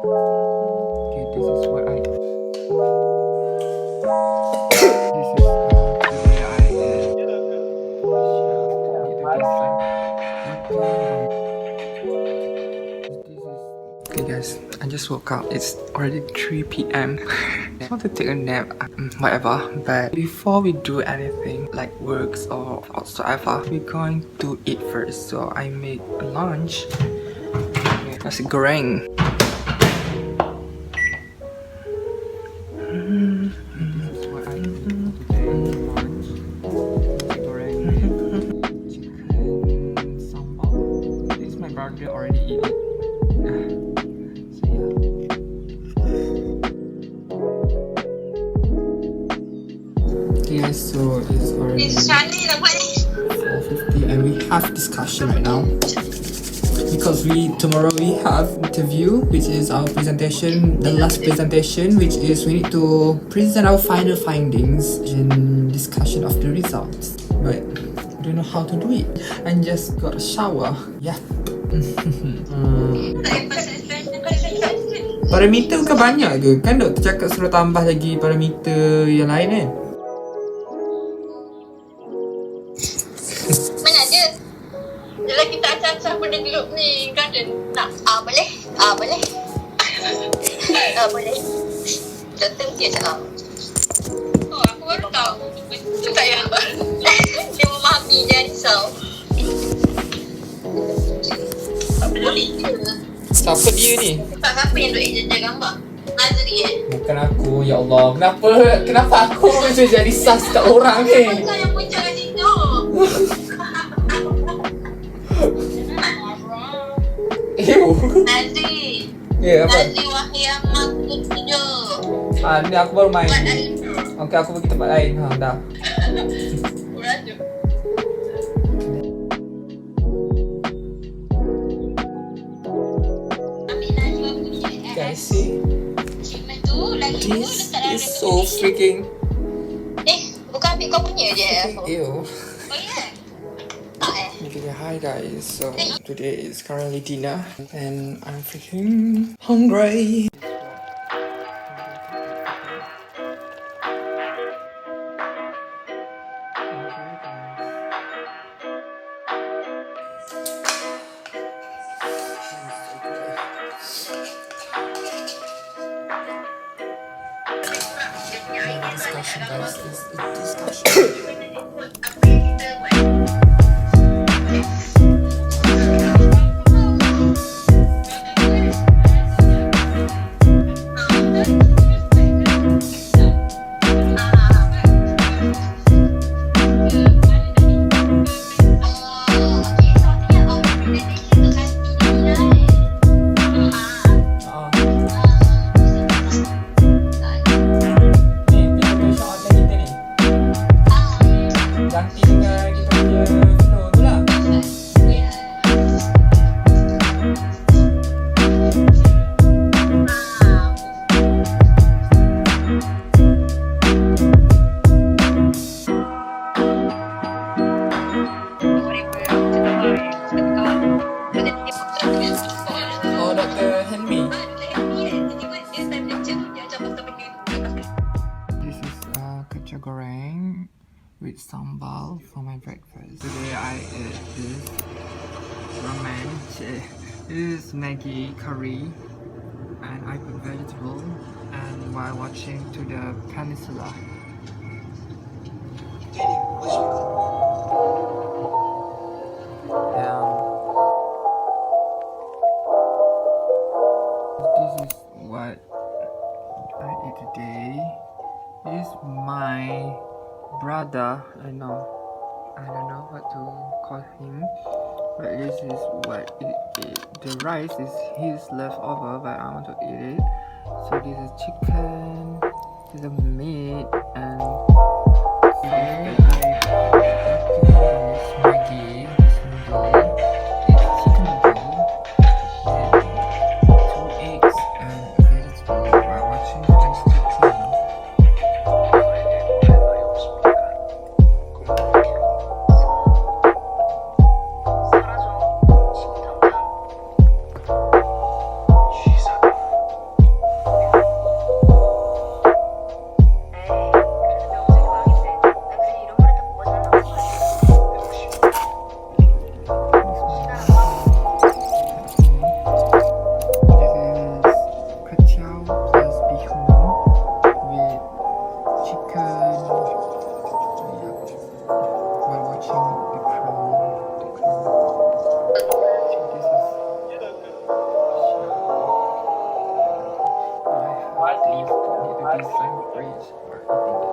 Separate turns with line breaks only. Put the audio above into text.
Okay, this is what I. This is today I Okay guys, I just woke up. It's already 3 p.m. I want to take a nap, whatever. But before we do anything like works or whatsoever, we're going to eat first. So I make lunch. Nasi goreng. This is what I eat today. Lunch. Nasi goreng. Chicken sambal. This my brother already eat it. Guys, so it's already 4:50 and we have discussion right now because tomorrow we have interview, which is our presentation, the last presentation, which is we need to present our final findings and discussion of the results, but I don't know how to do it. I just got a shower. Yeah. Parameter bukan banyak ke? Kan doktor cakap suruh tambah lagi parameter yang lain kan?
Mana ada? Dalam kita acah-acah benda grup ni kan ada nak boleh? Boleh. Boleh. Doktor mesti cakap. Oh, aku baru tahu. Betul tak ya? Dia memahami, dia risau. Tak boleh ke?
Siapa dia ni?
Tak siapa yang duk ejen gambar? Nazri
Bukan aku, ya Allah. Kenapa aku macam jadi sas kat orang ni?
Kau yang puncak kat situ.
Ew.
Nazri.
Ya, apa?
Nazri Wahai Ahmad Tujuh.
Ni aku baru main.
Buat hari tu.
Okey, aku pergi tempat lain. Dah.
Rajuk.
Guys, see?
Shipment tu lagi tu
This
dekat dalam
is so freaking
bukan ambil kau punya je.
ew.
Oh ya? Tak
Okay, hi guys. So today is currently dinner and I'm freaking hungry. Discussion, guys. This discussion. Goreng with sambal for my breakfast. Today I ate this ramen. This is Maggi curry and I put vegetable and while watching to the peninsula. This is what I ate today. This is my brother. I don't know what to call him, but this is what the rice is his leftover, but I want to eat it. So this is chicken, this is meat, and here this Maggi, this noodle, it's chicken noodle, and 2 eggs and vegetable. While watching the next cooking. fridge or eating